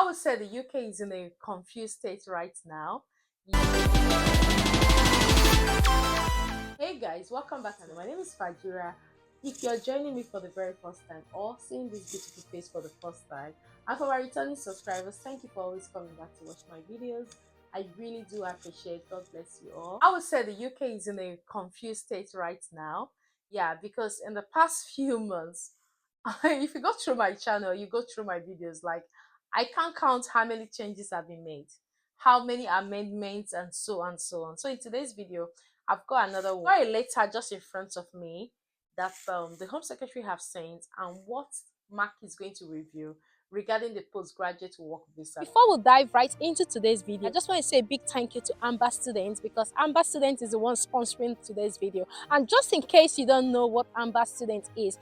I would say the UK is in a confused state right now. Hey guys, welcome back. My name is Fajira. If you're joining me for the very first time or seeing this beautiful face for the first time, and for my returning subscribers, thank you for always coming back to watch my videos. I really do appreciate. God bless you all. I would say the UK is in a confused state right now. Yeah, because in the past few months, if you go through my channel, you go through my videos, like I can't count how many changes have been made, how many amendments, and so on, so on. So in today's video, I've got another one. Got a letter just in front of me that the Home Secretary have sent, and what Mark is going to review regarding the postgraduate work visa. Before we dive right into today's video, I just want to say a big thank you to Amber Students, because Amber Students is the one sponsoring today's video. And just in case you don't know what Amber Students is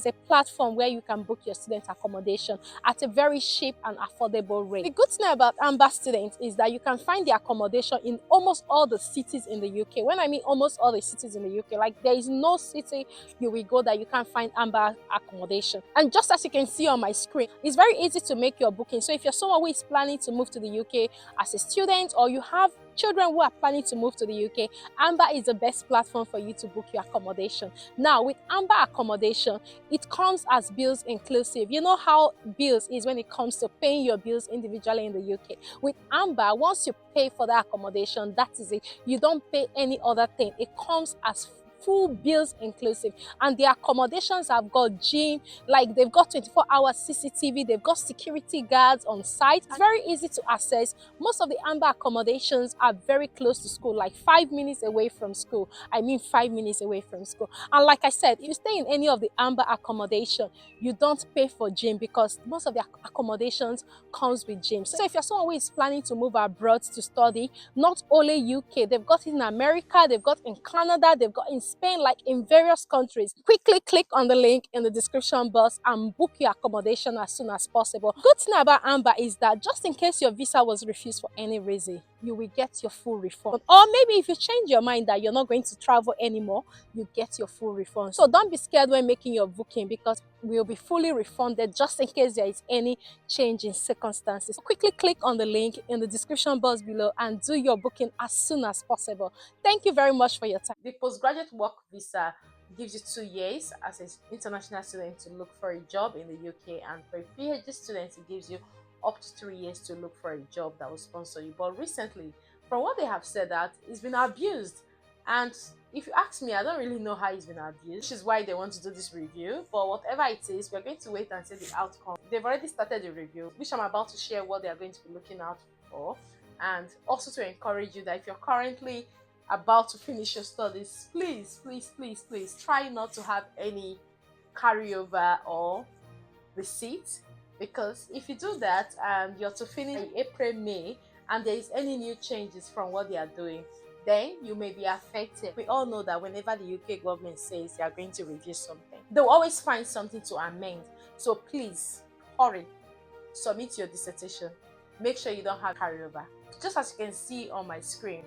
a platform where you can book your student accommodation at a very cheap and affordable rate. The good thing about Amber Students is that you can find the accommodation in almost all the cities in the UK. When I mean almost all the cities in the UK, like there is no city you will go that you can't find Amber accommodation. And just as you can see on my screen, it's very easy to make your booking. So if you're someone who is planning to move to the UK as a student, or you have children who are planning to move to the UK, Amber is the best platform for you to book your accommodation. Now, with Amber accommodation, it comes as bills inclusive. You know how bills is when it comes to paying your bills individually in the UK. With Amber, once you pay for that accommodation, that is it. You don't pay any other thing. It comes as full bills inclusive, and the accommodations have got gym, like they've got 24-hour CCTV, they've got security guards on site. It's very easy to access. Most of the Amber accommodations are very close to school, like 5 minutes away from school. I mean 5 minutes away from school. And like I said, if you stay in any of the Amber accommodation, you don't pay for gym, because most of the accommodations comes with gym. So if you're someone who is planning to move abroad to study, not only UK, they've got it in America, they've got in Canada, they've got in Spain, like in various countries. Quickly click on the link in the description box and book your accommodation as soon as possible. Good thing about Amber is that just in case your visa was refused for any reason, you will get your full refund. Or maybe if you change your mind that you're not going to travel anymore, you get your full refund. So don't be scared when making your booking, because we'll be fully refunded just in case there is any change in circumstances. Quickly click on the link in the description box below and do your booking as soon as possible. Thank you very much for your time. The postgraduate work visa gives you 2 years as an international student to look for a job in the UK, and for a PhD student, it gives you up to 3 years to look for a job that will sponsor you. But recently, from what they have said, that it's been abused. And if you ask me, I don't really know how it's been abused, which is why they want to do this review. But whatever it is, we're going to wait and see the outcome. They've already started the review, which I'm about to share what they are going to be looking out for, and also to encourage you that if you're currently about to finish your studies, please try not to have any carryover or receipt, because if you do that and you're to finish in April, May, and there is any new changes from what they are doing, then you may be affected. We all know that whenever the UK government says they are going to review something, they'll always find something to amend. So please hurry, submit your dissertation, make sure you don't have carryover. Just as you can see on my screen,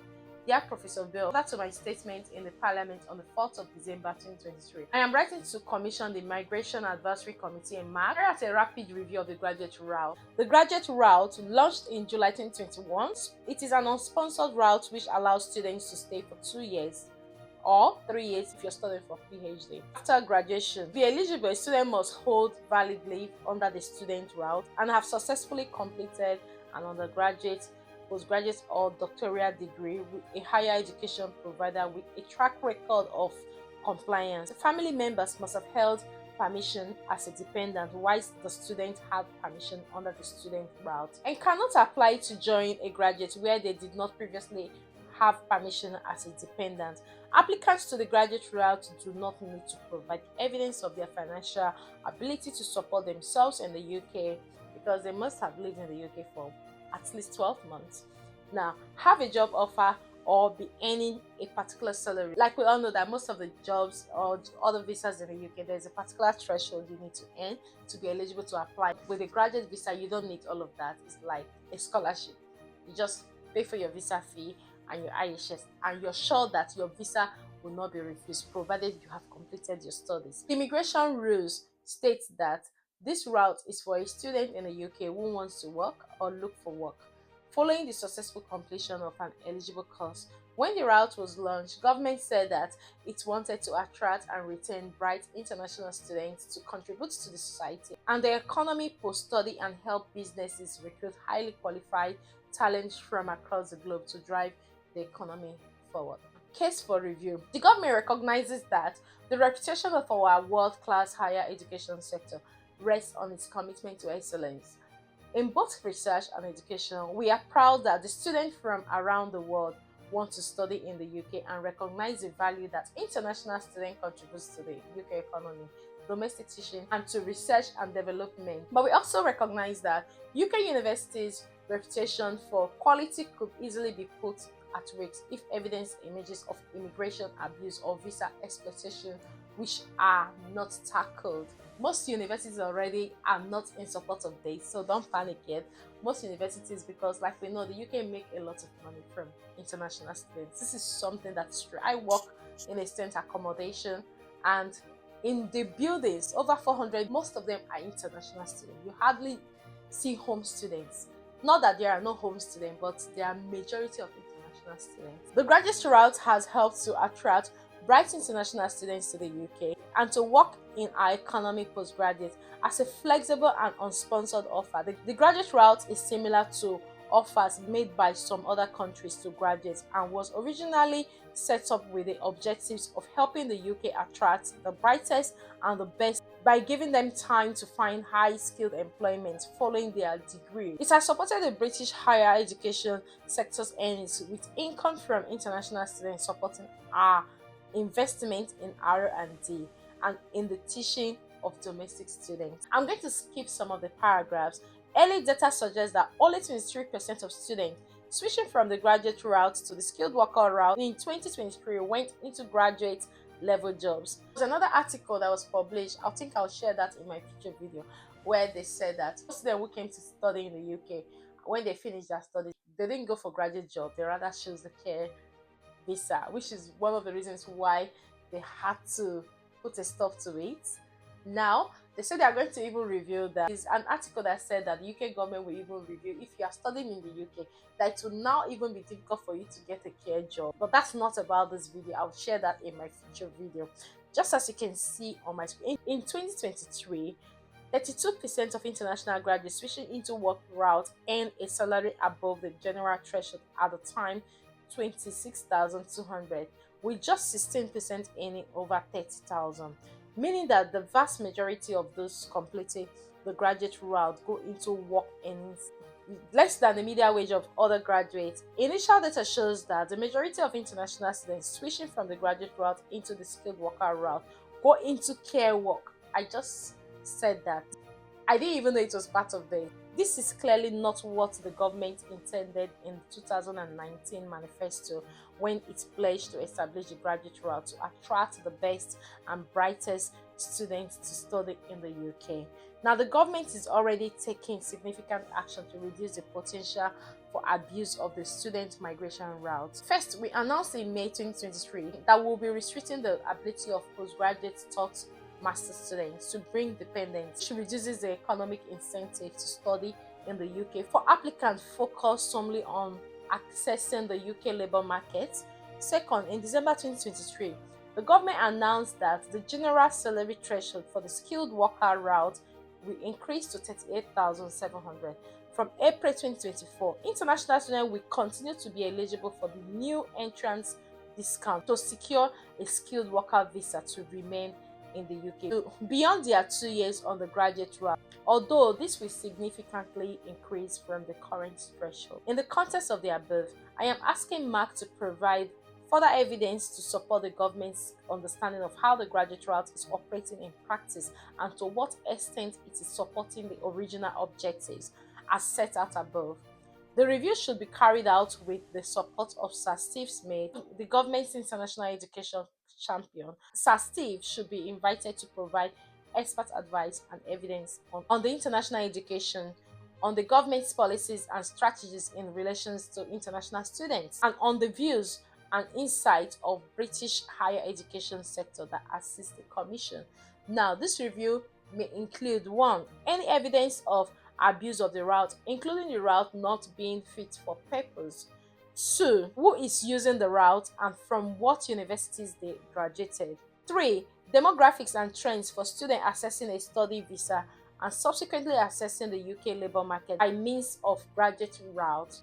dear Professor Bell, that's my statement in the Parliament on the 4th of December 2023. I am writing to commission the Migration Advisory Committee in March at a rapid review of the graduate route. The graduate route launched in July 2021. It is an unsponsored route which allows students to stay for 2 years or 3 years if you're studying for PhD. After graduation, to be eligible, a student must hold valid leave under the student route and have successfully completed an undergraduate, postgraduate or doctoral degree with a higher education provider with a track record of compliance. The family members must have held permission as a dependent, whilst the student had permission under the student route, and cannot apply to join a graduate where they did not previously have permission as a dependent. Applicants to the graduate route do not need to provide evidence of their financial ability to support themselves in the UK, because they must have lived in the UK for at least 12 months. Now, have a job offer or be earning a particular salary. Like we all know that most of the jobs or other visas in the UK, there's a particular threshold you need to earn to be eligible to apply. With a graduate visa, you don't need all of that. It's like a scholarship. You just pay for your visa fee and your IHS, and you're sure that your visa will not be refused provided you have completed your studies. Immigration rules state that This route is for a student in the UK who wants to work or look for work following the successful completion of an eligible course. When the route was launched, government said that it wanted to attract and retain bright international students to contribute to the society and the economy post-study and help businesses recruit highly qualified talent from across the globe to drive the economy forward. Case for review. The government recognizes that the reputation of our world-class higher education sector rests on its commitment to excellence. In both research and education, we are proud that the students from around the world want to study in the UK and recognize the value that international students contribute to the UK economy, domestic teaching, and to research and development. But we also recognize that UK universities' reputation for quality could easily be put at risk if evidence emerges of immigration abuse or visa exploitation which are not tackled. Most universities already are not in support of this, so don't panic yet. Most universities, because like we know, the UK make a lot of money from international students. This is something that's true. I work in a student accommodation, and in the buildings, over 400, most of them are international students. You hardly see home students. Not that there are no home students, but there are majority of international students. The graduate route has helped to attract bright international students to the UK and to work in our economy postgraduate as a flexible and unsponsored offer. The graduate route is similar to offers made by some other countries to graduates and was originally set up with the objectives of helping the UK attract the brightest and the best by giving them time to find high-skilled employment following their degree. It has supported the British higher education sector's earnings with income from international students supporting our investment in R&D and in the teaching of domestic students. I'm going to skip some of the paragraphs. Early data suggests that only 23% of students switching from the graduate route to the skilled worker route in 2023 went into graduate level jobs. There's another article that was published, I think I'll share that in my future video, where they said that students who came to study in the UK, when they finished their studies, they didn't go for graduate job, they rather chose the care visa, which is one of the reasons why they had to put a stop to it. Now, they said they are going to even review that. There's an article that said that the UK government will even review if you are studying in the UK, that it will now even be difficult for you to get a care job. But that's not about this video. I'll share that in my future video. Just as you can see on my screen, in 2023, 32% of international graduates switching into work route earn a salary above the general threshold at the time, 26,200, with just 16% earning over 30,000, meaning that the vast majority of those completing the graduate route go into work earnings less than the median wage of other graduates. Initial data shows that the majority of international students switching from the graduate route into the skilled worker route go into care work. I just said that. I didn't even know it was part of this. This is clearly not what the government intended in the 2019 manifesto when it pledged to establish the graduate route to attract the best and brightest students to study in the UK. Now, the government is already taking significant action to reduce the potential for abuse of the student migration route. First, we announced in May 2023 that we'll be restricting the ability of postgraduate taught master students to bring dependents, which reduces the economic incentive to study in the UK for applicants focused solely on accessing the UK labour market. Second, in December 2023, the government announced that the general salary threshold for the skilled worker route will increase to 38,700. From April 2024, international students will continue to be eligible for the new entrance discount to secure a skilled worker visa to remain in the UK beyond their 2 years on the graduate route, although this will significantly increase from the current threshold. In the context of the above, I am asking Mark to provide further evidence to support the government's understanding of how the graduate route is operating in practice and to what extent it is supporting the original objectives as set out above. The review should be carried out with the support of Sir Steve Smith, the government's international education champion. Sir Steve should be invited to provide expert advice and evidence on the international education, on the government's policies and strategies in relation to international students, and on the views and insight of British higher education sector that assist the Commission. Now, this review may include: 1. Any evidence of abuse of the route, including the route not being fit for purpose. 2. Who is using the route and from what universities they graduated. 3. Demographics and trends for students accessing a study visa and subsequently accessing the UK labour market by means of graduate route.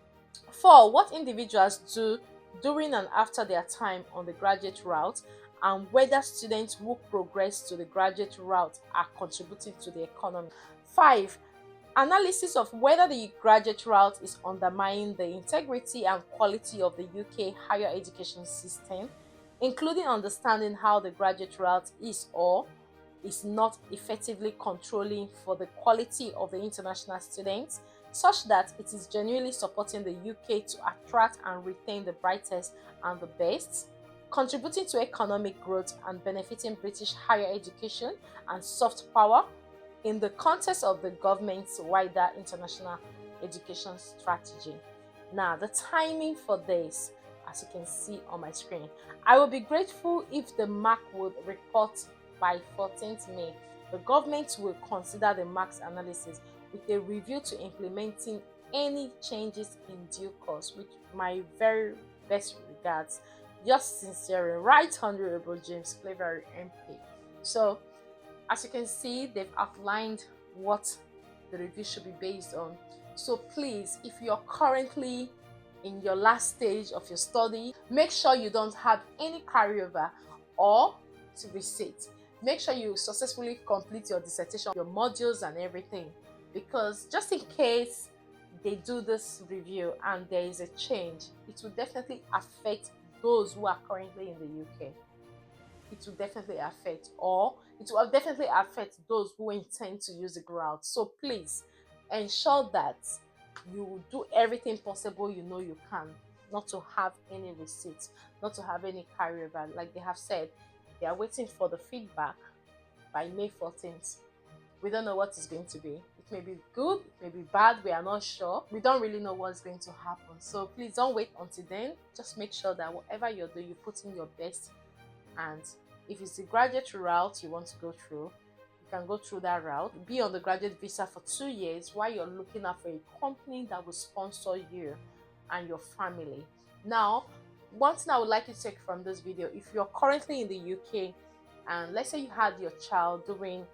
4. What individuals do during and after their time on the graduate route, and whether students who progress to the graduate route are contributing to the economy. 5. Analysis of whether the graduate route is undermining the integrity and quality of the UK higher education system, including understanding how the graduate route is or is not effectively controlling for the quality of the international students, such that it is genuinely supporting the UK to attract and retain the brightest and the best, contributing to economic growth and benefiting British higher education and soft power in the context of the government's wider international education strategy. Now, the timing for this, as you can see on my screen, I will be grateful if the MAC would report by 14th May. The government will consider the MAC's analysis with a review to implementing any changes in due course. With my very best regards, yours sincerely, Right Honorable James Clevery MP. So, as you can see, they've outlined what the review should be based on. So please, if you're currently in your last stage of your study, make sure you don't have any carryover or to resit. Make sure you successfully complete your dissertation, your modules and everything, because just in case they do this review and there is a change, it will definitely affect those who are currently in the UK. It will definitely affect, or it will definitely affect those who intend to use the route. So please ensure that you do everything possible you know you can, not to have any receipts, not to have any carryover. Like they have said, they are waiting for the feedback by May 14th. We don't know what it's going to be. It may be good, it may be bad, we are not sure. We don't really know what's going to happen. So please don't wait until then. Just make sure that whatever you're doing, you put in your best. And if it's the graduate route you want to go through, you can go through that route. Be on the graduate visa for 2 years while you're looking out for a company that will sponsor you and your family. Now, one thing I would like you to take from this video, if you're currently in the UK and let's say you had your child during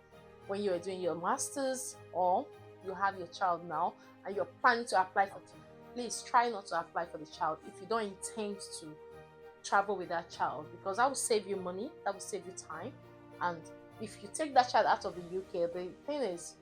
when you were doing your masters, or you have your child now and you're planning to apply for it, please try not to apply for the child if you don't intend to travel with that child, because that will save you money, that will save you time. And if you take that child out of the UK, the thing is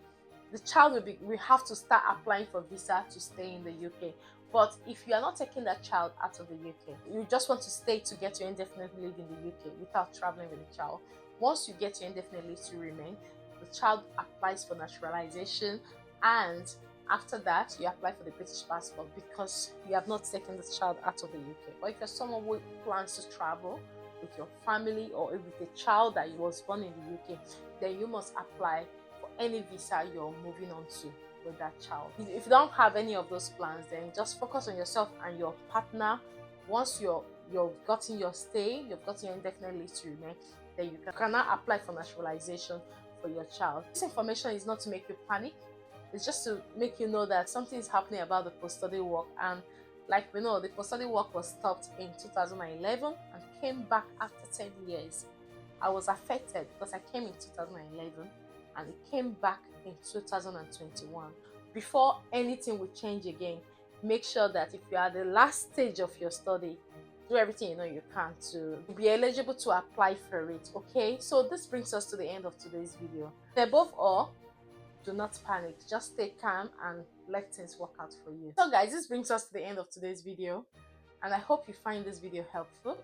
the child will have to start applying for visa to stay in the UK. But if you are not taking that child out of the UK, you just want to stay to get your indefinite leave in the UK without traveling with the child. Once you get your indefinite leave to remain, the child applies for naturalization, and after that you apply for the British passport, because you have not taken the child out of the UK. But if you're someone who plans to travel with your family or with a child that was born in the UK, then you must apply for any visa you're moving on to with that child. If you don't have any of those plans, then just focus on yourself and your partner. Once you've gotten your stay, you've gotten your indefinite leave to remain, then you can now apply for naturalization for your child. This information is not to make you panic. It's just to make you know that something is happening about the post-study work. And like we know, the post-study work was stopped in 2011 and came back after 10 years. I was affected because I came in 2011 and it came back in 2021. Before anything will change again, make sure that if you are at the last stage of your study, do everything you know you can to be eligible to apply for it. Okay, so this brings us to the end of today's video. Above all, do not panic, just stay calm and let things work out for you. So guys, this brings us to the end of today's video, and I hope you find this video helpful.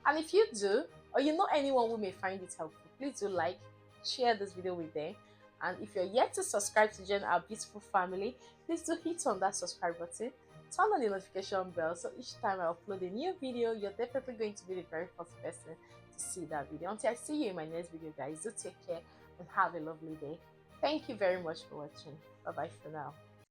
And if you do, or you know anyone who may find it helpful, please do like, share this video with them. And if you're yet to subscribe to join our beautiful family, please do hit on that subscribe button, turn on the notification bell, so each time I upload a new video, you're definitely going to be the very first person to see that video. Until I see you in my next video, guys, do take care and have a lovely day. Thank you very much for watching. Bye bye for now.